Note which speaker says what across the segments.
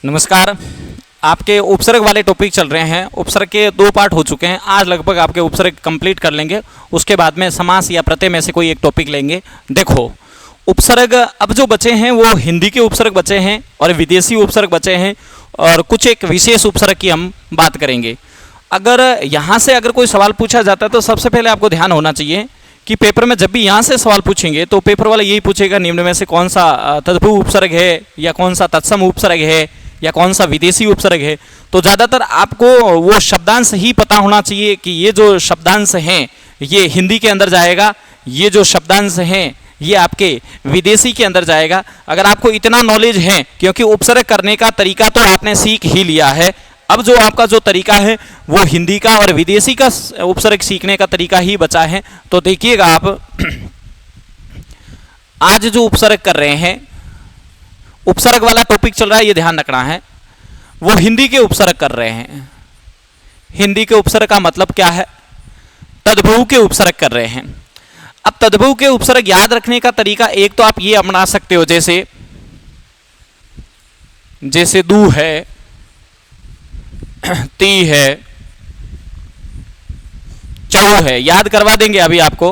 Speaker 1: नमस्कार। आपके उपसर्ग वाले टॉपिक चल रहे हैं। उपसर्ग के 2 पार्ट हो चुके हैं। आज लगभग आपके उपसर्ग कंप्लीट कर लेंगे। उसके बाद में समास या प्रत्यय में से कोई एक टॉपिक लेंगे। देखो, उपसर्ग अब जो बचे हैं वो हिंदी के उपसर्ग बचे हैं और विदेशी उपसर्ग बचे हैं, और कुछ एक विशेष उपसर्ग की हम बात करेंगे। अगर यहाँ से अगर कोई सवाल पूछा जाता है तो सबसे पहले आपको ध्यान होना चाहिए कि पेपर में जब भी यहाँ से सवाल पूछेंगे तो पेपर वाला यही पूछेगा निम्न में से कौन सा तद्भव उपसर्ग है, या कौन सा तत्सम उपसर्ग है, या कौन सा विदेशी उपसर्ग है। तो ज़्यादातर आपको वो शब्दांश ही पता होना चाहिए कि ये जो शब्दांश हैं ये हिंदी के अंदर जाएगा, ये जो शब्दांश हैं ये आपके विदेशी के अंदर जाएगा। अगर आपको इतना नॉलेज है, क्योंकि उपसर्ग करने का तरीका तो आपने सीख ही लिया है, अब जो आपका जो तरीका है वो हिंदी का और विदेशी का उपसर्ग सीखने का तरीका ही बचा है। तो देखिएगा आप आज जो उपसर्ग कर रहे हैं, उपसर्ग वाला टॉपिक चल रहा है, ये ध्यान रखना है, वो हिंदी के उपसर्ग कर रहे हैं। हिंदी के उपसर्ग का मतलब क्या है? तद्भव के उपसर्ग कर रहे हैं। अब तद्भव के उपसर्ग याद रखने का तरीका एक तो आप ये अपना सकते हो, जैसे दू है, ती है, चौ है, याद करवा देंगे अभी आपको,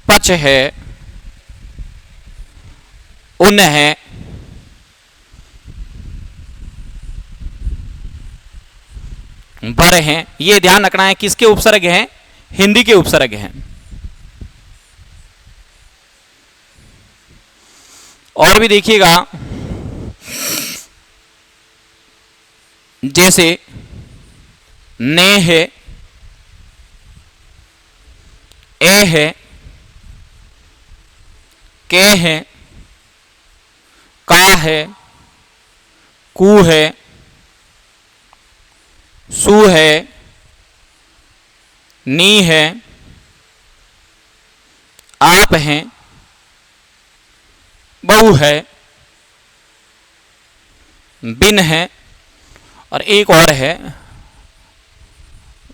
Speaker 1: पच है, उन है, बर हैं। ये ध्यान रखना है किसके उपसर्ग हैं? हिंदी के उपसर्ग हैं। और भी देखिएगा, जैसे ने है, ए है, के है, का है, कू है, सु है, नी है, आप हैं, बहु है, बिन है, और एक और है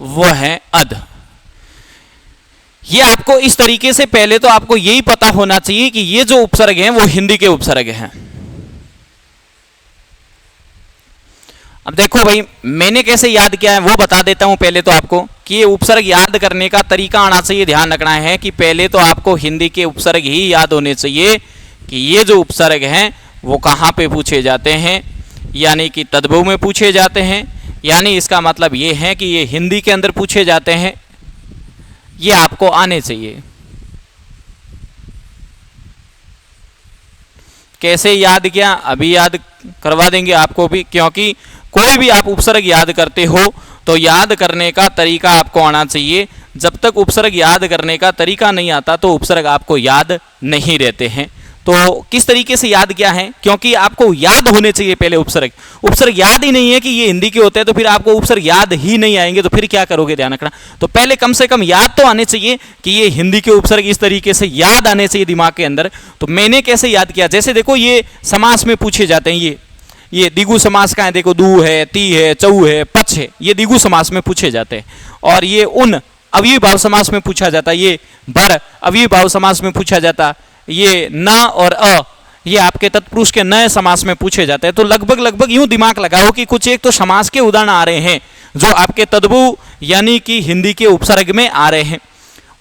Speaker 1: वो है अध। ये आपको इस तरीके से पहले तो आपको यही पता होना चाहिए कि ये जो उपसर्ग हैं वो हिंदी के उपसर्ग हैं। अब देखो भाई, मैंने कैसे याद किया है वो बता देता हूं पहले तो आपको कि ये उपसर्ग याद करने का तरीका आना चाहिए। ध्यान रखना है कि पहले तो आपको हिंदी के उपसर्ग ही याद होने चाहिए कि ये जो उपसर्ग हैं वो कहां पे पूछे जाते हैं, यानी कि तद्भव में पूछे जाते हैं। यानी इसका मतलब ये है कि ये हिंदी के अंदर पूछे जाते हैं। ये आपको आने चाहिए। कैसे याद किया अभी याद करवा देंगे आपको भी, क्योंकि कोई भी आप उपसर्ग याद करते हो तो याद करने का तरीका आपको आना चाहिए। जब तक उपसर्ग याद करने का तरीका नहीं आता तो उपसर्ग आपको याद नहीं रहते हैं। तो किस तरीके से याद किया है? क्योंकि आपको याद होने चाहिए पहले उपसर्ग। उपसर्ग याद ही नहीं है कि ये हिंदी के होते हैं तो फिर आपको उपसर्ग याद ही नहीं आएंगे, तो फिर क्या करोगे? ध्यान रखना। तो पहले कम से कम याद तो आने चाहिए कि ये हिंदी के उपसर्ग इस तरीके से याद आने चाहिए दिमाग के अंदर। तो मैंने कैसे याद किया? जैसे देखो, ये समास में पूछे जाते हैं। ये द्विगु समास का है। देखो, दू है, ती है, चौ है, पच है, ये द्विगु समास में पूछे जाते हैं। और ये उन अव्ययी भाव समास में पूछा जाता है। ये बर अव्ययी भाव समास में पूछा जाता। ये न और अ ये आपके तत्पुरुष के नए समास में पूछे जाते हैं। तो लगभग यूं दिमाग लगाओ कि कुछ एक तो समास के उदाहरण आ रहे हैं जो आपके तद्भव यानी कि हिंदी के उपसर्ग में आ रहे हैं।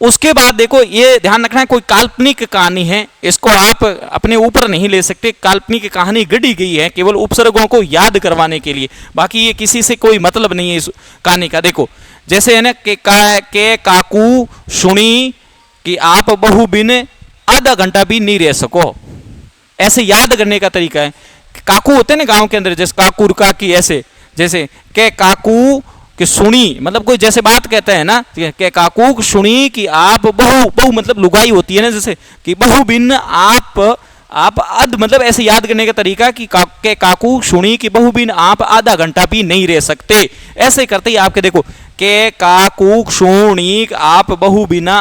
Speaker 1: उसके बाद देखो, ये ध्यान रखना है, कोई काल्पनिक कहानी है, इसको आप अपने ऊपर नहीं ले सकते। काल्पनिक कहानी गढ़ी गई है केवल उपसर्गों को याद करवाने के लिए, बाकी ये किसी से कोई मतलब नहीं है इस कहानी का। देखो, जैसे है ना के काकू सुनी कि आप बहु बिन आधा घंटा भी नहीं रह सको, ऐसे याद करने का तरीका है। काकू होते हैं ना गांव के अंदर, जैसे काकुर काकी, ऐसे जैसे के काकू कि सुनी, मतलब कोई जैसे बात कहते हैं ना के काकू सुनी कि आप बहु मतलब लुगाई होती है ना, जैसे कि बहु बिन आप अध, मतलब ऐसे याद करने का तरीका कि के काकू सुनी कि बहु बिन आप आधा घंटा भी नहीं रह सकते। ऐसे करते ही आपके देखो, के काकू सुनी आप बहु बिना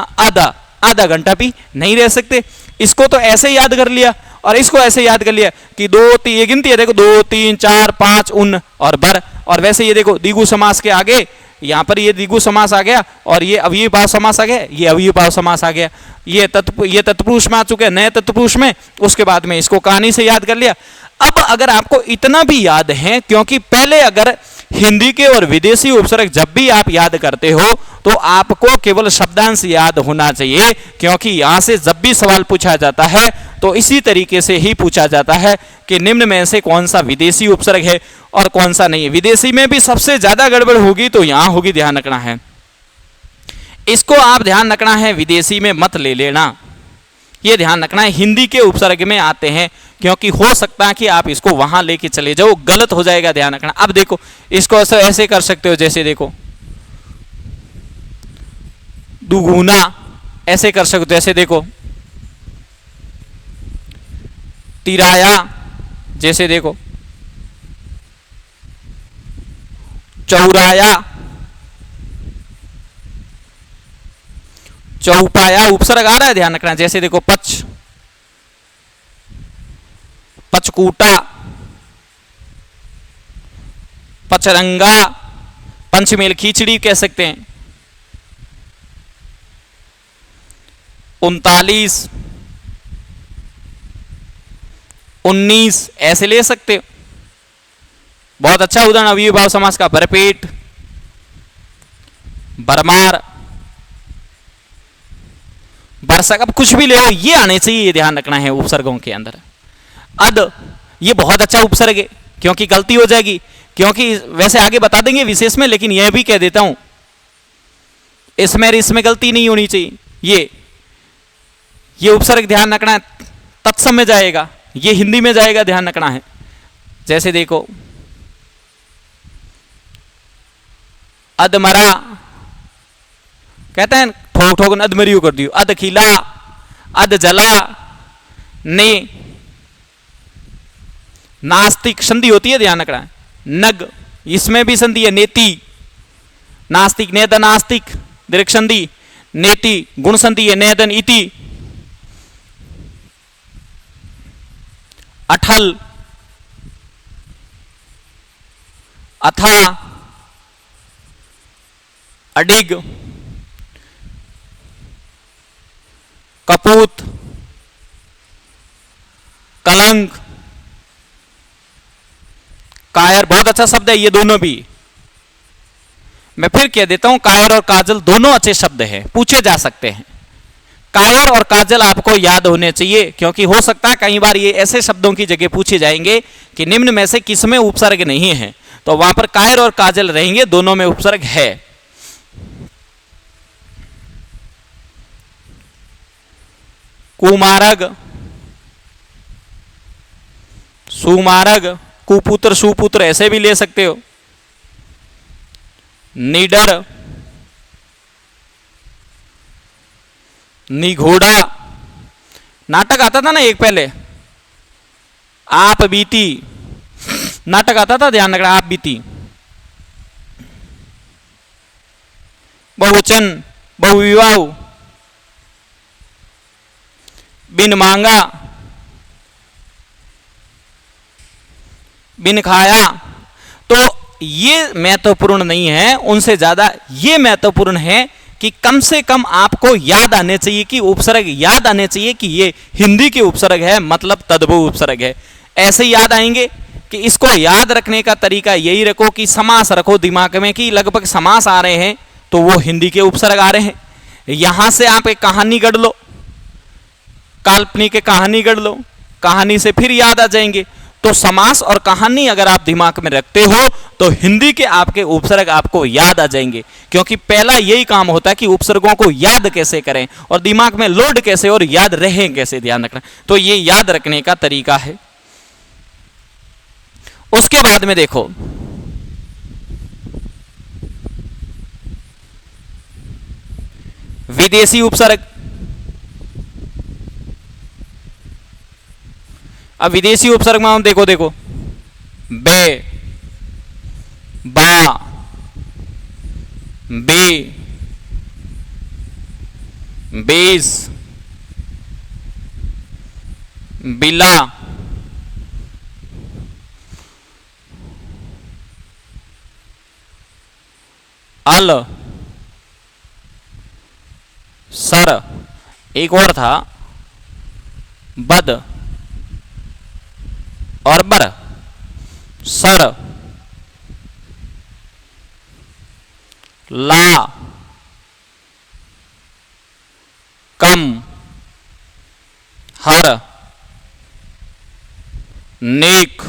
Speaker 1: आधा घंटा भी नहीं रह सकते। इसको तो ऐसे याद कर लिया और इसको ऐसे याद कर लिया कि 2 3 गिनती है। देखो 2 3 4 5 उन और बर। और वैसे ये देखो, द्विगु समास के आगे यहाँ पर ये द्विगु समास आ गया और ये अव्ययी भाव समास आ गया, ये अव्ययी भाव समास आ गया, ये तत्पुरुष में आ चुके हैं, नए तत्पुरुष में। उसके बाद में इसको कहानी से याद कर लिया। अब अगर आपको इतना भी याद है, क्योंकि पहले अगर हिंदी के और विदेशी उपसर्ग जब भी आप याद करते हो तो आपको केवल शब्दांश याद होना चाहिए, क्योंकि यहां से जब भी सवाल पूछा जाता है तो इसी तरीके से ही पूछा जाता है कि निम्न में से कौन सा विदेशी उपसर्ग है और कौन सा नहीं है। विदेशी में भी सबसे ज्यादा गड़बड़ होगी तो यहां होगी, ध्यान रखना है, इसको आप ध्यान रखना है, विदेशी में मत ले लेना, ये ध्यान रखना है। हिंदी के उपसर्ग में आते हैं, क्योंकि हो सकता है कि आप इसको वहां लेके चले जाओ, गलत हो जाएगा, ध्यान रखना। अब देखो इसको ऐसे कर सकते हो, जैसे देखो दुगुना, ऐसे कर सकते हो, ऐसे देखो तिराया, जैसे देखो चौराया, चौपाया, उपसर्ग आ रहा है, ध्यान रखना। जैसे देखो पच, पचकूटा, पचरंगा, पंचमेल खिचड़ी कह सकते हैं, 39, 19 ऐसे ले सकते हो। बहुत अच्छा उदाहरण अव्ययी भाव समास का, भरपेट, भरमार, बरसक, अब कुछ भी ले लो, ये आने चाहिए, ये ध्यान रखना है उपसर्गों के अंदर। अद, ये बहुत अच्छा उपसर्ग है, क्योंकि गलती हो जाएगी, क्योंकि वैसे आगे बता देंगे विशेष में, लेकिन यह भी कह देता हूं इसमें गलती नहीं होनी चाहिए। ये उपसर्ग ध्यान रखना है, तत्सम में जाएगा, ये हिंदी में जाएगा, ध्यान रखना है। जैसे देखो अधमरा, कहते हैं ठोक ठोक अधमरियो कर दियो, अध खिला, अध जला, ने, नास्तिक संधि होती है, ध्यान रखना है। नग, इसमें भी संधि है, नेति, नास्तिक, नेदन नास्तिक, दीर्घ संधि, नेति, गुण संधि है, नेदन इति। अठल, अथा, अडिग, कपूत, कलंक, कायर, बहुत अच्छा शब्द है ये दोनों भी। मैं फिर कह देता हूं, कायर और काजल दोनों अच्छे शब्द हैं, पूछे जा सकते हैं। कायर और काजल आपको याद होने चाहिए, क्योंकि हो सकता है कई बार ये ऐसे शब्दों की जगह पूछे जाएंगे कि निम्न में से किसमें उपसर्ग नहीं है, तो वहां पर कायर और काजल रहेंगे, दोनों में उपसर्ग है। कुमारग, सुमारग, कुपुत्र, सुपुत्र ऐसे भी ले सकते हो। निडर, निघोड़ा, नाटक आता था ना एक पहले, आप बीती, नाटक आता था, ध्यान रखना, आप बीती। बहुवचन, बहुविवाह, बिन मांगा, बिन खाया। तो ये महत्वपूर्ण नहीं है, उनसे ज्यादा ये महत्वपूर्ण है कि कम से कम आपको याद आने चाहिए, कि उपसर्ग याद आने चाहिए कि ये हिंदी के उपसर्ग है, मतलब तद्भव उपसर्ग है। ऐसे याद आएंगे कि इसको याद रखने का तरीका यही रखो कि समास रखो दिमाग में, कि लगभग समास आ रहे हैं तो वो हिंदी के उपसर्ग आ रहे हैं। यहां से आप एक कहानी गढ़ लो, काल्पनिक कहानी गढ़ लो, कहानी से फिर याद आ जाएंगे। तो समास और कहानी अगर आप दिमाग में रखते हो तो हिंदी के आपके उपसर्ग आपको याद आ जाएंगे, क्योंकि पहला यही काम होता है कि उपसर्गों को याद कैसे करें और दिमाग में लोड कैसे और याद रहें कैसे, ध्यान रखना। तो ये याद रखने का तरीका है। उसके बाद में देखो विदेशी उपसर्ग। अब विदेशी उपसर्ग में हम देखो बे, बा, बे, बेस, बिला, अल, सर, एक और था बद और बर, सर, ला, कम, हर, नेक,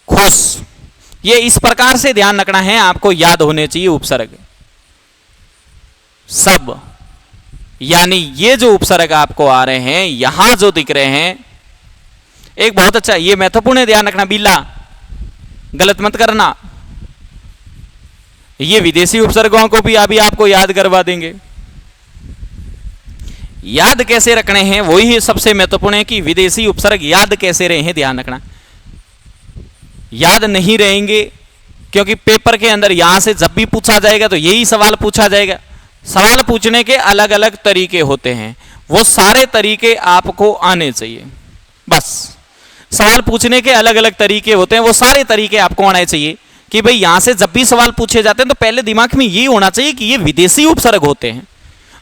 Speaker 1: खुश। ये इस प्रकार से ध्यान रखना है, आपको याद होने चाहिए उपसर्ग सब। यानी ये जो उपसर्ग आपको आ रहे हैं, यहां जो दिख रहे हैं, एक बहुत अच्छा, ये महत्वपूर्ण है, ध्यान रखना, बीला गलत मत करना। ये विदेशी उपसर्गों को भी अभी आपको याद करवा देंगे। याद कैसे रखने हैं, वही सबसे महत्वपूर्ण है कि विदेशी उपसर्ग याद कैसे रहे हैं, ध्यान रखना। याद नहीं रहेंगे, क्योंकि पेपर के अंदर यहां से जब भी पूछा जाएगा तो यही सवाल पूछा जाएगा। सवाल पूछने के अलग अलग तरीके होते हैं, वो सारे तरीके आपको आने चाहिए। बस सवाल पूछने के अलग अलग तरीके होते हैं, वो सारे तरीके आपको आने चाहिए कि भाई यहां से जब भी सवाल पूछे जाते हैं तो पहले दिमाग में ये होना चाहिए कि ये विदेशी उपसर्ग होते हैं।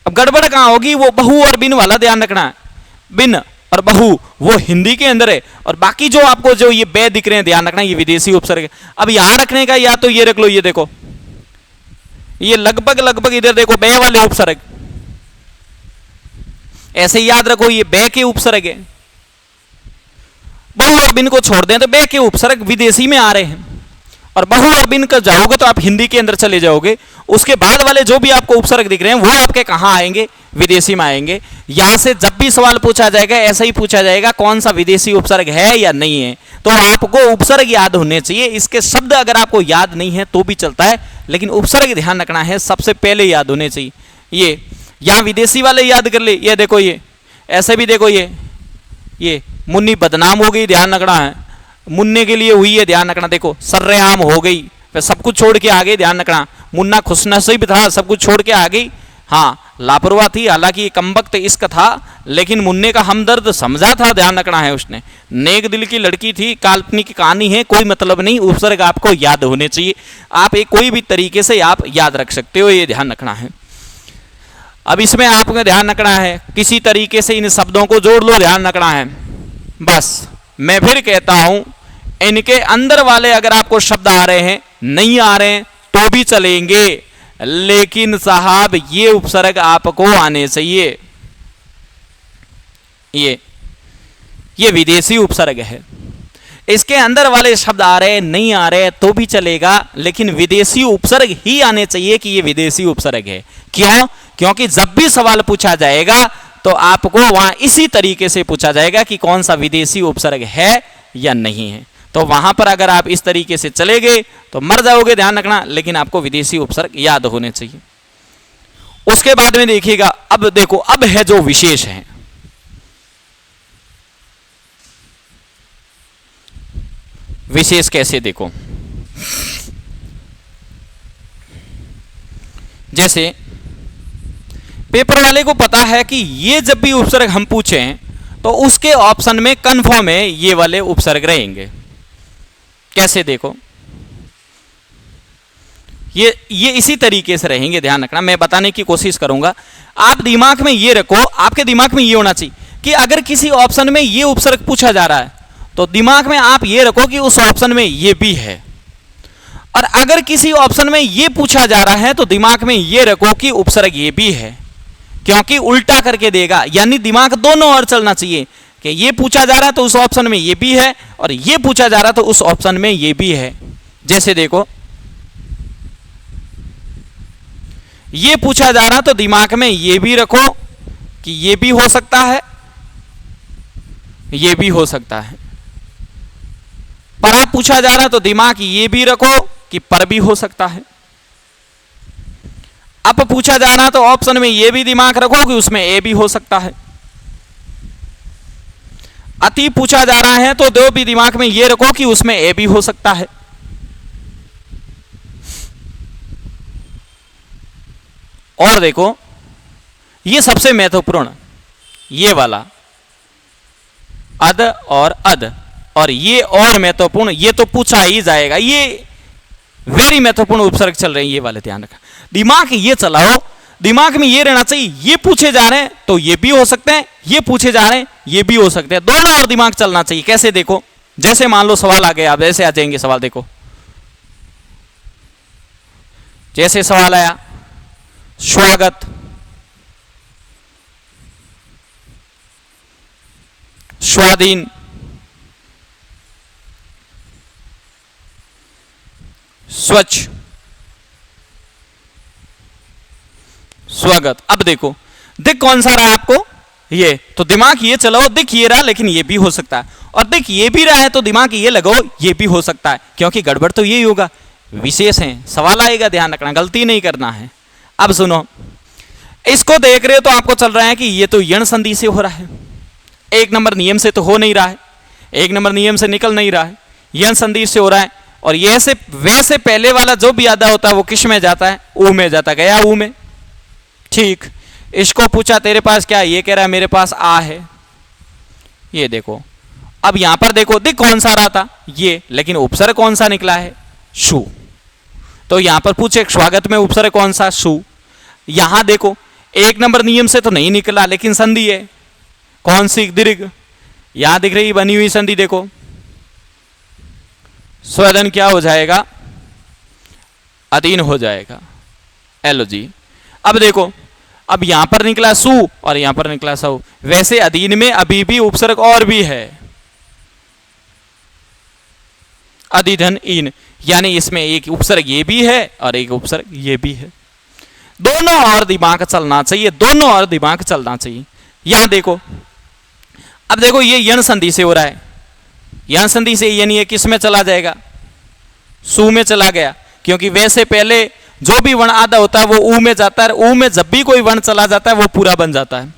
Speaker 1: अब गड़बड़ कहां होगी, वो बहु और बिन वाला ध्यान रखना है। बिन और बहु वो हिंदी के अंदर है, और बाकी जो आपको जो ये बे दिख रहे हैं, ध्यान रखना, ये विदेशी उपसर्ग है। अब यहां रखने का या तो ये रख लो, ये देखो, ये लगभग लगभग इधर देखो बे वाले उपसर्ग, ऐसे याद रखो, ये बे के उपसर्ग है। बहु और बिन को छोड़ दें तो बे के उपसर्ग विदेशी में आ रहे हैं, और बहु और बिन का जाओगे तो आप हिंदी के अंदर चले जाओगे। उसके बाद वाले जो भी आपको उपसर्ग दिख रहे हैं वो आपके कहां आएंगे, विदेशी में आएंगे। यहां से जब भी सवाल पूछा जाएगा ऐसा ही पूछा जाएगा कौन सा विदेशी उपसर्ग है या नहीं है। तो आपको उपसर्ग याद होने चाहिए, इसके शब्द अगर आपको याद नहीं है तो भी चलता है, लेकिन उपसर्ग ध्यान रखना है, सबसे पहले याद होने चाहिए। ये यहां विदेशी वाले याद कर ले, ये देखो, ये ऐसे भी देखो, ये मुन्नी बदनाम हो गई, ध्यान रखना है, मुन्ने के लिए हुई है, ध्यान रखना। देखो सर्रेआम हो गई, फिर सब कुछ छोड़ के आ गई, ध्यान रखना। मुन्ना खुशनसीब था, सब कुछ छोड़ के आ गई, हाँ लापरवाह थी, हालांकि ये कमबख्त इश्क था, लेकिन मुन्ने का हमदर्द समझा था, ध्यान रखना है उसने। नेक दिल की लड़की थी, काल्पनिक कहानी है, कोई मतलब नहीं। उपसर्ग आपको याद होने चाहिए, आप एक कोई भी तरीके से आप याद रख सकते हो, ये ध्यान रखना है। अब इसमें आपको ध्यान रखना है, किसी तरीके से इन शब्दों को जोड़ लो, ध्यान रखना है। बस मैं फिर कहता हूं, इनके अंदर वाले अगर आपको शब्द आ रहे हैं, नहीं आ रहे हैं तो भी चलेंगे, लेकिन साहब ये उपसर्ग आपको आने चाहिए। ये विदेशी उपसर्ग है, इसके अंदर वाले शब्द आ रहे हैं, नहीं आ रहे तो भी चलेगा, लेकिन विदेशी उपसर्ग ही आने चाहिए कि ये विदेशी उपसर्ग है। क्यों? क्योंकि जब भी सवाल पूछा जाएगा तो आपको वहां इसी तरीके से पूछा जाएगा कि कौन सा विदेशी उपसर्ग है या नहीं है। तो वहां पर अगर आप इस तरीके से चले गए तो मर जाओगे, ध्यान रखना, लेकिन आपको विदेशी उपसर्ग याद होने चाहिए। उसके बाद में देखिएगा, अब देखो, अब है जो विशेष है। विशेष कैसे देखो, जैसे पेपर वाले को पता है कि ये जब भी उपसर्ग हम पूछें तो उसके ऑप्शन में कन्फर्म है ये वाले उपसर्ग रहेंगे। कैसे देखो, ये इसी तरीके से रहेंगे, ध्यान रखना, मैं बताने की कोशिश करूंगा। आप दिमाग में ये रखो, आपके दिमाग में ये होना चाहिए कि अगर किसी ऑप्शन में ये उपसर्ग पूछा जा रहा है तो दिमाग में आप ये रखो कि उस ऑप्शन में ये भी है, और अगर किसी ऑप्शन में ये पूछा जा रहा है तो दिमाग में ये रखो कि उपसर्ग ये भी है, क्योंकि उल्टा करके देगा। यानी दिमाग दोनों ओर चलना चाहिए कि ये पूछा जा रहा है तो उस ऑप्शन में ये भी है, और ये पूछा जा रहा तो उस ऑप्शन में ये भी है। जैसे देखो, ये पूछा जा रहा तो दिमाग में ये भी रखो कि ये भी हो सकता है, ये भी हो सकता है। पर पूछा जा रहा तो दिमाग ये भी रखो कि पर भी हो सकता है। अब पूछा जा रहा तो ऑप्शन में ये भी दिमाग रखो कि उसमें ए भी हो सकता है। अति पूछा जा रहा है तो दो भी दिमाग में ये रखो कि उसमें ए भी हो सकता है। और देखो, ये सबसे महत्वपूर्ण, ये वाला अद और अद, और ये और महत्वपूर्ण, ये तो पूछा ही जाएगा। वेरी महत्वपूर्ण उपसर्ग चल रहे हैं, ये वाले ध्यान रखना। दिमाग ये चलाओ, दिमाग में ये रहना चाहिए, ये पूछे जा रहे हैं तो ये भी हो सकते हैं, ये पूछे जा रहे हैं ये भी हो सकते हैं, दोनों और दिमाग चलना चाहिए। कैसे देखो, जैसे मान लो सवाल आ गया, आप ऐसे आ जाएंगे सवाल। देखो जैसे सवाल आया, स्वागत, स्वाधीन, स्वच्छ, स्वागत। अब देखो दिख कौन सा रहा आपको, ये तो दिमाग ये चलाओ, दिख ये रहा लेकिन ये भी हो सकता है, और दिख ये भी रहा है तो दिमाग ये लगाओ ये भी हो सकता है, क्योंकि गड़बड़ तो यही होगा, विशेष है, सवाल आएगा, ध्यान रखना, गलती नहीं करना है। अब सुनो, इसको देख रहे हो तो आपको चल रहा है कि ये तो यण संधि से हो रहा है, एक नंबर नियम से तो हो नहीं रहा है, एक नंबर नियम से निकल नहीं रहा है, यण संधि से हो रहा है। और ये से वैसे पहले वाला जो भी आधा होता है वो किस में जाता है, ऊ में जाता, गया ऊ में। ठीक, इसको पूछा तेरे पास क्या है, ये कह रहा है मेरे पास आ है। ये देखो, अब यहां पर देखो दिख कौन सा रहा था ये, लेकिन उपसर्ग कौन सा निकला है, शु। तो यहां पर पूछे स्वागत में उपसर्ग कौन सा, शु। यहां देखो एक नंबर नियम से तो नहीं निकला लेकिन संधि है, कौन सी, दीर्घ। यहां दिख रही बनी हुई संधि, देखो स्वेदन क्या हो जाएगा, अधीन हो जाएगा, एलो जी। अब देखो, अब यहां पर निकला सु और यहां पर निकला सऊ, वैसे अधीन में अभी भी उपसर्ग और भी है, अधिधन इन, यानी इसमें एक उपसर्ग ये भी है और एक उपसर्ग ये भी है। दोनों और दिमाग चलना चाहिए, दोनों और दिमाग चलना चाहिए। यहां देखो, अब देखो ये यण संधि से हो रहा है, यण संधि से यानी ये किस में चला जाएगा, सु में चला गया, क्योंकि वैसे पहले जो भी वर्ण आधा होता है वो ऊ में जाता है, ऊ में जब भी कोई वर्ण चला जाता है वो पूरा बन जाता है।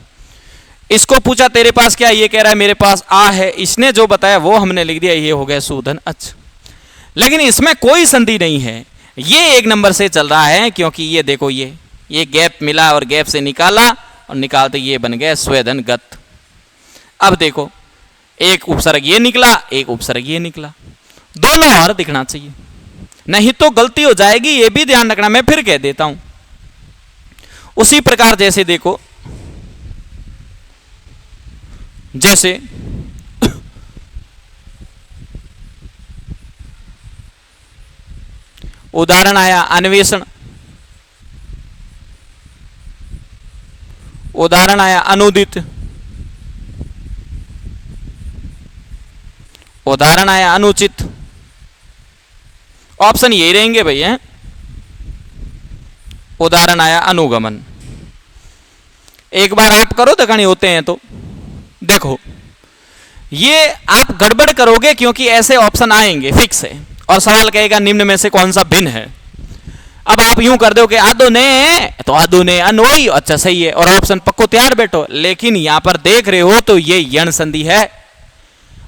Speaker 1: इसको पूछा तेरे पास क्या, ये कह रहा है मेरे पास आ है, इसने जो बताया वो हमने लिख दिया, ये हो गया सुधन अच्छ। लेकिन इसमें कोई संधि नहीं है, ये एक नंबर से चल रहा है, क्योंकि ये देखो ये गैप मिला और गैप से निकाला और निकालते ये बन गया स्वेदन गत। अब देखो एक उपसर्ग ये निकला, एक उपसर्ग ये निकला, दोनों और दिखना चाहिए, नहीं तो गलती हो जाएगी, ये भी ध्यान रखना। मैं फिर कह देता हूं, उसी प्रकार जैसे देखो, जैसे उदाहरण आया अन्वेषण, उदाहरण आया अनुदित, उदाहरण आया अनुचित, ऑप्शन यही रहेंगे भैया। उदाहरण आया अनुगमन। एक बार आप करो तो गणी होते हैं, तो देखो ये आप गड़बड़ करोगे क्योंकि ऐसे ऑप्शन आएंगे फिक्स है, और सवाल कहेगा निम्न में से कौन सा भिन्न है। अब आप यूं कर दो कि आदो ने तो आदो ने अनोई, अच्छा सही है, और ऑप्शन पक्को तैयार बैठो। लेकिन यहां पर देख रहे हो तो ये यण संधि है,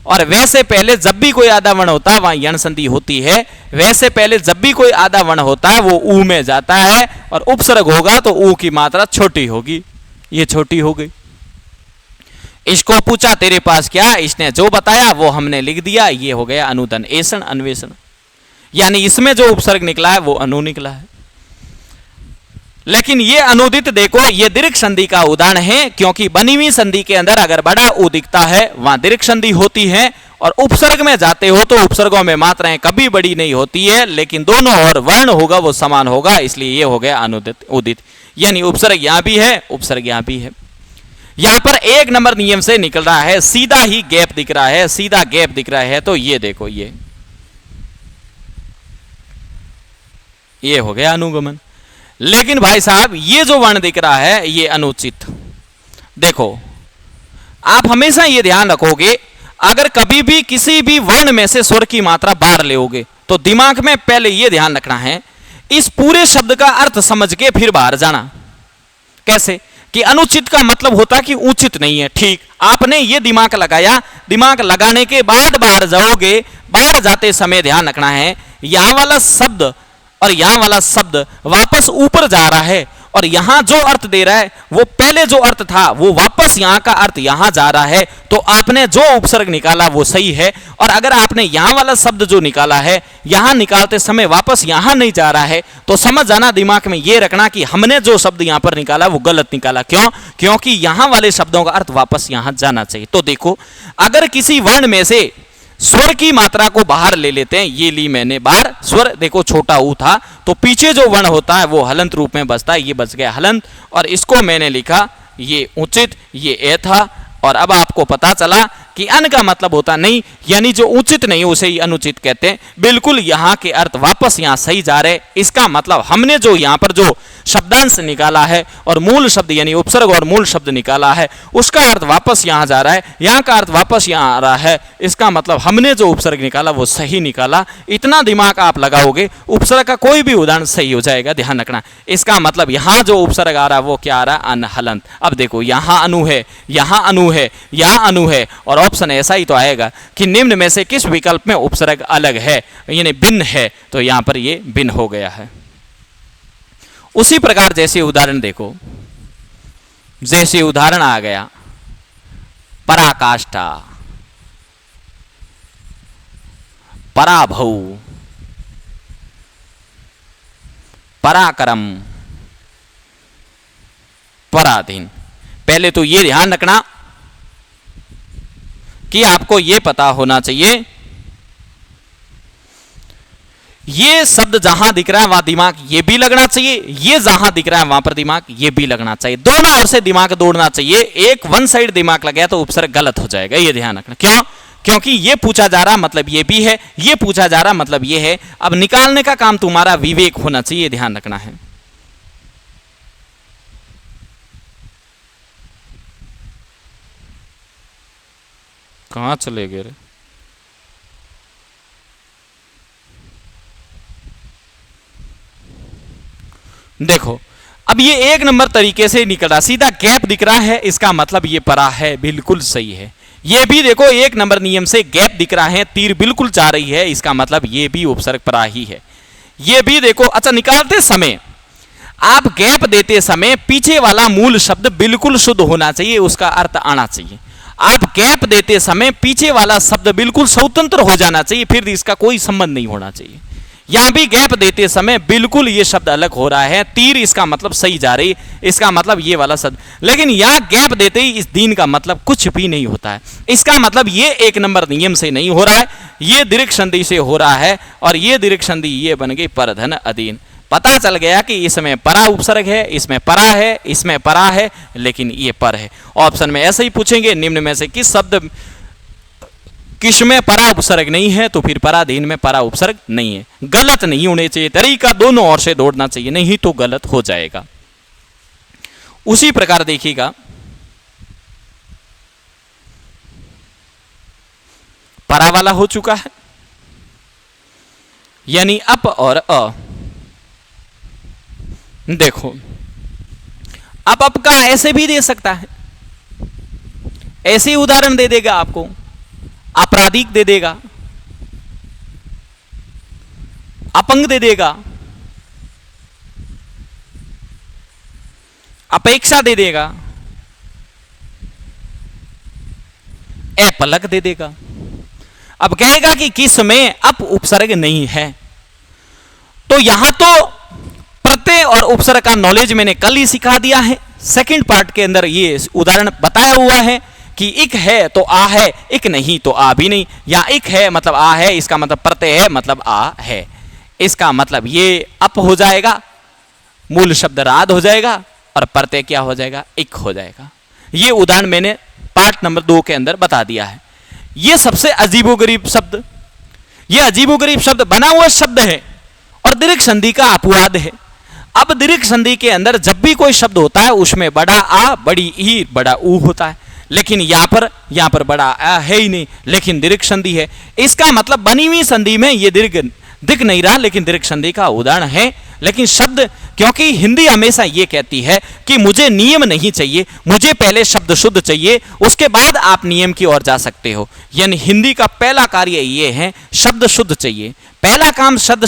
Speaker 1: और वैसे पहले जब भी कोई आधा वर्ण होता है वहां यण संधि होती है, वैसे पहले जब भी कोई आधा वर्ण होता है वो ऊ में जाता है, और उपसर्ग होगा तो ऊ की मात्रा छोटी होगी, ये छोटी हो गई। इसको पूछा तेरे पास क्या, इसने जो बताया वो हमने लिख दिया, ये हो गया अनुदन ऐसन अन्वेषण, यानी इसमें जो उपसर्ग निकला है वो अनु निकला है। लेकिन ये अनुदित देखो, ये दीर्घ संधि का उदाहरण है, क्योंकि बनी हुई संधि के अंदर अगर बड़ा उ दिखता है वहां दीर्घ संधि होती है, और उपसर्ग में जाते हो तो उपसर्गों में मात्राएं कभी बड़ी नहीं होती है, लेकिन दोनों और वर्ण होगा वो समान होगा, इसलिए ये हो गया अनुदित उदित, यानी उपसर्ग यहां भी है उपसर्ग यहां भी है। यहां पर एक नंबर नियम से निकल रहा है, सीधा ही गैप दिख रहा है, सीधा गैप दिख रहा है, तो ये देखो ये हो गया अनुगमन। लेकिन भाई साहब ये जो वर्ण दिख रहा है ये अनुचित। देखो आप हमेशा ये ध्यान रखोगे, अगर कभी भी किसी भी वर्ण में से स्वर की मात्रा बाहर लेओगे तो दिमाग में पहले ये ध्यान रखना है, इस पूरे शब्द का अर्थ समझ के फिर बाहर जाना। कैसे कि अनुचित का मतलब होता कि उचित नहीं है, ठीक, आपने ये दिमाग लगाया, दिमाग लगाने के बाद बाहर जाओगे, बाहर जाते समय ध्यान रखना है यहां वाला शब्द और यहां वाला शब्द वापस ऊपर जा रहा है, और यहां जो अर्थ दे रहा है वो पहले जो अर्थ था वो वापस यहां का अर्थ यहां जा रहा है, तो आपने जो उपसर्ग निकाला वो सही है। और अगर आपने यहां वाला शब्द जो निकाला है यहां निकालते समय वापस यहां नहीं जा रहा है, तो समझ जाना, दिमाग में ये रखना कि हमने जो शब्द यहां पर निकाला वो गलत निकाला। क्यों? क्योंकि यहां वाले शब्दों का अर्थ वापस यहां जाना चाहिए। तो देखो, अगर किसी वर्ण में से स्वर की मात्रा को बाहर ले लेते हैं, ये ली मैंने बाहर स्वर, देखो छोटा ऊ था, तो पीछे जो वर्ण होता है वो हलंत रूप में बचता है, ये बच गया हलंत, और इसको मैंने लिखा ये उचित, ये ए था। और अब आपको पता चला कि अन का मतलब होता नहीं, यानी जो उचित नहीं उसे ही अनुचित कहते हैं। बिल्कुल यहाँ के अर्थ वापस यहाँ सही जा रहे। इसका मतलब हमने जो यहाँ पर जो शब्दांश निकाला है और मूल शब्द यानी उपसर्ग और मूल शब्द निकाला है उसका अर्थ वापस यहाँ जा रहा है, यहाँ का अर्थ वापस यहाँ आ रहा है। इसका मतलब हमने जो उपसर्ग निकाला वो सही निकाला। इतना दिमाग आप लगाओगे उपसर्ग का कोई भी उदाहरण सही हो जाएगा, ध्यान रखना। इसका मतलब यहाँ जो उपसर्ग आ रहा है वो क्या आ रहा है? अन हलंत। अब देखो, यहाँ अनु है, यहाँ अनु है, यहाँ अनु है, और ऑप्शन ऐसा ही तो आएगा कि निम्न में से किस विकल्प में उपसर्ग अलग है यानी भिन्न है, तो यहां पर ये भिन्न हो गया है। उसी प्रकार जैसे उदाहरण देखो, जैसे उदाहरण आ गया पराकाष्ठा, पराभव, पराक्रम, पराधीन। पहले तो ये ध्यान रखना कि आपको यह पता होना चाहिए ये शब्द जहां दिख रहा है वहां दिमाग ये भी लगना चाहिए, ये जहां दिख रहा है वहां पर दिमाग ये भी लगना चाहिए। दोनों ओर से दिमाग दौड़ना चाहिए। एक वन साइड दिमाग लग गया तो उपसर्ग गलत हो जाएगा, ये ध्यान रखना। क्यों? क्योंकि ये पूछा जा रहा मतलब ये भी है, ये पूछा जा रहा मतलब ये है। अब निकालने का काम तुम्हारा विवेक होना चाहिए, ध्यान रखना है। कहां चले गए रे? देखो, अब ये एक नंबर तरीके से निकल रहा, सीधा गैप दिख रहा है, इसका मतलब ये परा है, बिल्कुल सही है। ये भी देखो एक नंबर नियम से गैप दिख रहा है, तीर बिल्कुल जा रही है, इसका मतलब ये भी उपसर्ग परा ही है। ये भी देखो, अच्छा निकालते समय आप गैप देते समय पीछे वाला मूल शब्द बिल्कुल शुद्ध होना चाहिए, उसका अर्थ आना चाहिए। आप गैप देते समय पीछे वाला शब्द बिल्कुल स्वतंत्र हो जाना चाहिए, फिर इसका कोई संबंध नहीं होना चाहिए। यहां भी गैप देते समय बिल्कुल ये शब्द अलग हो रहा है, तीर इसका मतलब सही जा रही, इसका मतलब ये वाला शब्द। लेकिन यहां गैप देते ही इस दीन का मतलब कुछ भी नहीं होता है। इसका मतलब ये एक नंबर नियम से नहीं हो रहा है, ये दीर्घ संधि से हो रहा है, और ये दीर्घ संधि ये बन गई परधन अधीन। पता चल गया कि इसमें परा उपसर्ग है, इसमें परा है, इसमें परा है, लेकिन ये पर है। ऑप्शन में ऐसे ही पूछेंगे, निम्न में से किस शब्द किसमें परा उपसर्ग नहीं है, तो फिर पराधीन में परा उपसर्ग नहीं है। गलत नहीं होने चाहिए, तरीका दोनों ओर से दौड़ना चाहिए, नहीं तो गलत हो जाएगा। उसी प्रकार देखिएगा, परा वाला हो चुका है, यानी अप और अ। देखो, अप का ऐसे भी दे सकता है, ऐसे उदाहरण दे देगा आपको, आपराधिक दे देगा, अपंग दे देगा, अपेक्षा दे देगा, अपलक दे देगा। अब कहेगा कि किस में अप उपसर्ग नहीं है, तो यहां तो प्रत्यय और उपसर्ग का नॉलेज मैंने कल ही सिखा दिया है। सेकंड पार्ट के अंदर ये उदाहरण बताया हुआ है कि इक है तो आ है, इक नहीं तो आ भी नहीं, या इक है मतलब आ है, इसका मतलब प्रत्यय है मतलब आ है। इसका मतलब ये अप हो जाएगा, मूल शब्द राध हो जाएगा, और प्रत्यय क्या हो जाएगा? इक हो जाएगा। ये उदाहरण मैंने पार्ट नंबर 2 के अंदर बता दिया है। ये सबसे अजीबोगरीब शब्द, ये अजीबोगरीब शब्द बना हुआ शब्द है और दीर्घ संधि का अपवाद है। अब दीर्घ संधि के अंदर जब भी कोई शब्द होता है उसमें बड़ा आ, बड़ी ई, बड़ा ऊ होता है, लेकिन यहां पर बड़ा आ है ही नहीं, लेकिन दीर्घ संधि है। इसका मतलब बनी हुई संधि में ये दीर्घ दिख नहीं रहा, लेकिन दीर्घ संधि का उदाहरण है। लेकिन शब्द, क्योंकि हिंदी हमेशा ये कहती है कि मुझे नियम नहीं चाहिए, मुझे पहले शब्द शुद्ध चाहिए, उसके बाद आप नियम की ओर जा सकते हो। यानी हिंदी का पहला कार्य ये है, शब्द शुद्ध चाहिए। पहला काम शब्द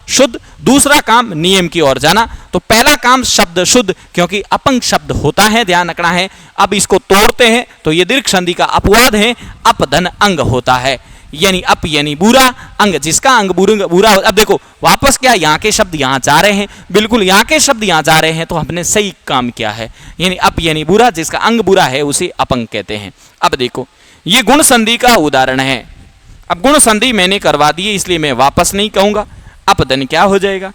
Speaker 1: शुद्ध, दूसरा काम नियम की ओर जाना। तो पहला काम शब्द शुद्ध, क्योंकि अपंग शब्द होता है, ध्यान रखना है। अब इसको तोड़ते हैं तो ये दीर्घ संधि का अपवाद है, अपधन अंग होता है, यानी अप यानी बुरा, अंग जिसका अंग बुरा। अब देखो वापस क्या, यहाँ के शब्द यहाँ जा रहे हैं, बिल्कुल यहाँ के शब्द यहाँ जा रहे हैं, तो हमने सही काम किया है, यानी अप यानी बुरा, जिसका अंग बुरा है उसे अपंग कहते हैं। अब देखो ये गुण संधि का उदाहरण है। अब गुण संधि मैंने करवा दी है, इसलिए मैं वापस नहीं कहूंगा। अपधन क्या हो जाएगा,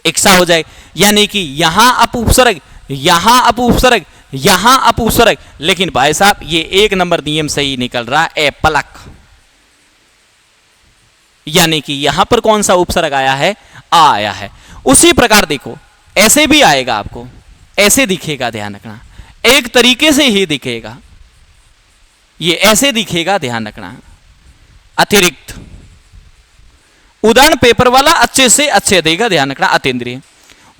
Speaker 1: इक्सा हो जाएगा, यानी कि यहां अप उपसर्ग, यहां अप उपसर्ग, यहां अप उपसर्ग। लेकिन भाई साहब ये एक नंबर नियम सही निकल रहा है, ए पलक, यानी कि यहां पर कौन सा उपसर्ग आया है, आ आया है। उसी प्रकार देखो ऐसे भी आएगा, आपको ऐसे दिखेगा, ध्यान रखना, एक तरीके से ही दिखेगा, ये ऐसे दिखेगा, ध्यान रखना। अतिरिक्त उदाहरण पेपर वाला अच्छे से अच्छे देगा, ध्यान रखना। अतीन्द्रिय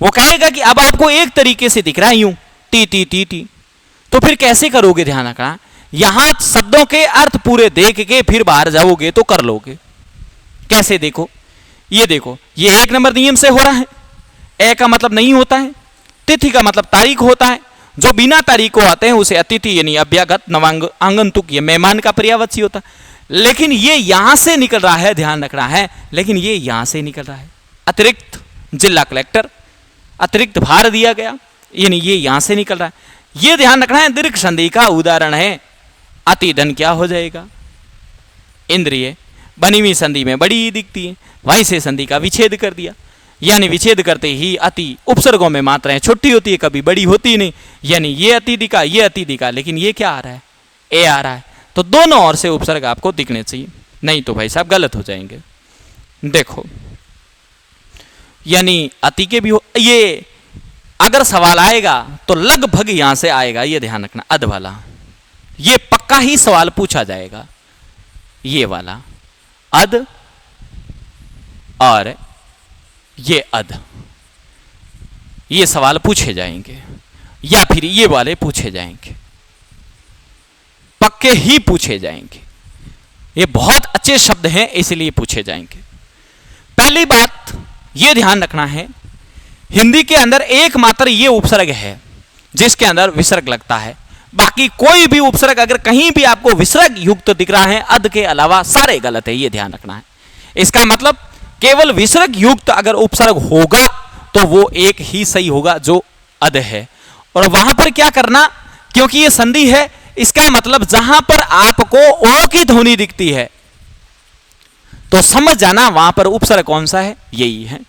Speaker 1: वो कहेगा कि अब आपको एक तरीके से दिख रहा है यूं टी टी टी टी, तो फिर कैसे करोगे, ध्यान रखना। यहां शब्दों के अर्थ पूरे देख के फिर बाहर जाओगे तो कर लोगे। कैसे देखो, ये देखो ये एक नंबर नियम से हो रहा है। ए का मतलब नहीं होता है, तिथि का मतलब तारीख होता है, जो बिना तारीख को आते हैं उसे अतिथि यानी अभ्यागत, नवांग, आंगंतुक, ये मेहमान का पर्यायवाची होता है। लेकिन ये यहां से निकल रहा है, ध्यान रखना है, लेकिन ये यहां से निकल रहा है। अतिरिक्त जिला कलेक्टर, अतिरिक्त भार दिया गया, यानी ये यहां से निकल रहा है, ये ध्यान रखना है। दीर्घ संधि का उदाहरण है। अतिधन क्या हो जाएगा, इंद्रिय, बनी हुई संधि में बड़ी दिखती है, वहीं से संधि का विच्छेद कर दिया, यानी विच्छेद करते ही अति उपसर्गों में मात्राएं छोटी होती है, कभी बड़ी होती नहीं, यानी ये अति दिखा, ये अति दिखा, लेकिन ये क्या आ रहा है, ए आ रहा है। तो दोनों ओर से उपसर्ग आपको दिखने चाहिए, नहीं तो भाई साहब गलत हो जाएंगे। देखो यानी अति के भी हो, ये अगर सवाल आएगा तो लगभग यहां से आएगा, ये ध्यान रखना। अध वाला ये पक्का ही सवाल पूछा जाएगा, ये वाला अध और ये अध, ये सवाल पूछे जाएंगे, या फिर ये वाले पूछे जाएंगे, पक्के ही पूछे जाएंगे। ये बहुत अच्छे शब्द हैं इसलिए पूछे जाएंगे। पहली बात ये ध्यान रखना है, हिंदी के अंदर एकमात्र ये उपसर्ग है जिसके अंदर विसर्ग लगता है। बाकी कोई भी उपसर्ग अगर कहीं भी आपको विसर्ग युक्त दिख रहा है अध के अलावा, सारे गलत है, ये ध्यान रखना है। इसका मतलब केवल विसर्ग युक्त अगर उपसर्ग होगा तो वो एक ही सही होगा जो अध है। और वहां पर क्या करना, क्योंकि ये संधि है, इसका मतलब जहां पर आपको ओ की ध्वनि दिखती है तो समझ जाना वहां पर उपसर्ग कौन सा है, यही है।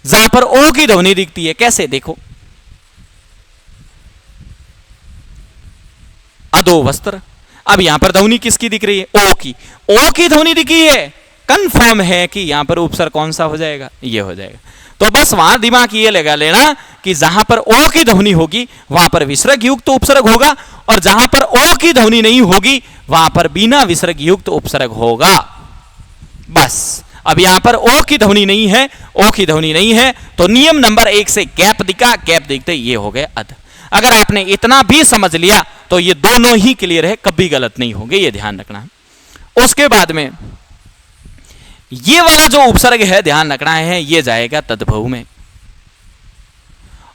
Speaker 1: जहां पर ओ की ध्वनि दिखती है, कैसे देखो, अधो वस्त्र। अब यहां पर ध्वनि किसकी दिख रही है, ओ की, ओ की ध्वनि दिखी है, कंफर्म है कि यहां पर उपसर्ग कौन सा हो जाएगा, ये हो जाएगा। तो बस वहां दिमाग ये लगा लेना कि जहां पर ओ की ध्वनि होगी वहां पर विसर्ग युक्त उपसर्ग होगा, और जहां पर ओ की ध्वनि नहीं होगी वहां पर बिना विसर्ग युक्त उपसर्ग होगा। बस अब यहां पर ओ की ध्वनि नहीं है, ओ की ध्वनि नहीं है, तो नियम नंबर 1 से गैप दिखा, गैप दिखते ये हो गए अध। अगर आपने इतना भी समझ लिया तो ये दोनों ही क्लियर है, कभी गलत नहीं होंगे, ये ध्यान रखना। उसके बाद में ये वाला जो उपसर्ग है ध्यान रखना है, ये जाएगा तद्भव में,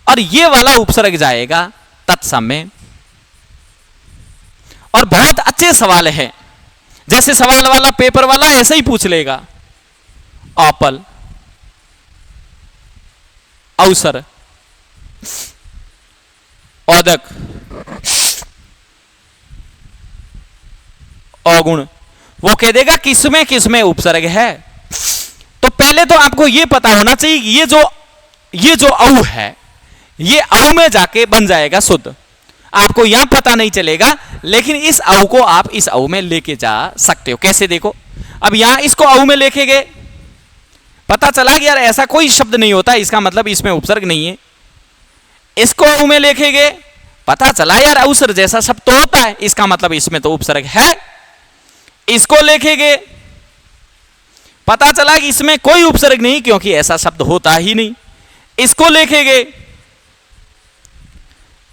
Speaker 1: और ये वाला उपसर्ग जाएगा तत्सम में। और बहुत अच्छे सवाल है, जैसे सवाल वाला पेपर वाला ऐसे ही पूछ लेगा, आपल, अवसर, औदक, अवगुण, वो कह देगा किसमें किसमें उपसर्ग है। तो पहले तो आपको यह पता होना चाहिए कि ये जो औ है ये औ में जाके बन जाएगा शुद्ध। आपको यहां पता नहीं चलेगा, लेकिन इस औ को आप इस औ में लेके जा सकते हो। कैसे देखो, अब यहां इसको औ में लेके गए, पता चला कि यार ऐसा कोई शब्द नहीं होता, इसका मतलब इसमें उपसर्ग नहीं है। इसको औ में लेके गए, पता चला यार अवसर जैसा शब्द तो होता है, इसका मतलब इसमें तो उपसर्ग है। इसको लेके गए, पता चला कि इसमें कोई उपसर्ग नहीं क्योंकि ऐसा शब्द होता ही नहीं। इसको लेके गए,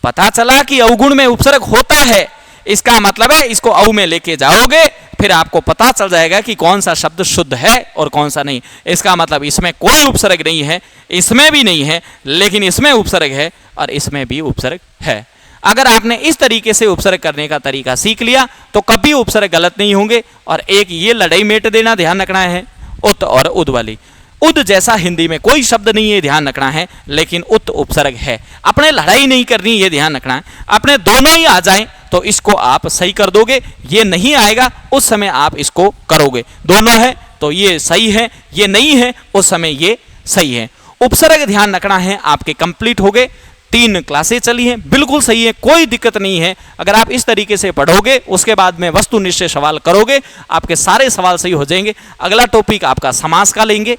Speaker 1: पता चला कि अवगुण में उपसर्ग होता है, इसका मतलब है इसको औ में लेके जाओगे फिर आपको पता चल जाएगा कि कौन सा शब्द शुद्ध है और कौन सा नहीं। इसका मतलब इसमें कोई उपसर्ग नहीं है, इसमें भी नहीं है, लेकिन इसमें उपसर्ग है और इसमें भी उपसर्ग है। अगर आपने इस तरीके से उपसर्ग करने का तरीका सीख लिया तो कभी उपसर्ग गलत नहीं होंगे। और एक ये लड़ाई मेट देना ध्यान रखना है, उत और उद वाली। उद जैसा हिंदी में कोई शब्द नहीं है, ध्यान रखना है, लेकिन उत उपसर्ग है। अपने लड़ाई नहीं करनी, ये ध्यान रखना है। अपने दोनों ही आ जाएं तो इसको आप सही कर दोगे, ये नहीं आएगा उस समय आप इसको करोगे। दोनों है तो ये सही है, ये नहीं है उस समय ये सही है। उपसर्ग ध्यान रखना है। आपके कंप्लीट हो गए, 3 क्लासें चली हैं, बिल्कुल सही है, कोई दिक्कत नहीं है। अगर आप इस तरीके से पढ़ोगे, उसके बाद में वस्तुनिष्ठ सवाल करोगे, आपके सारे सवाल सही हो जाएंगे। अगला टॉपिक आपका समास का लेंगे।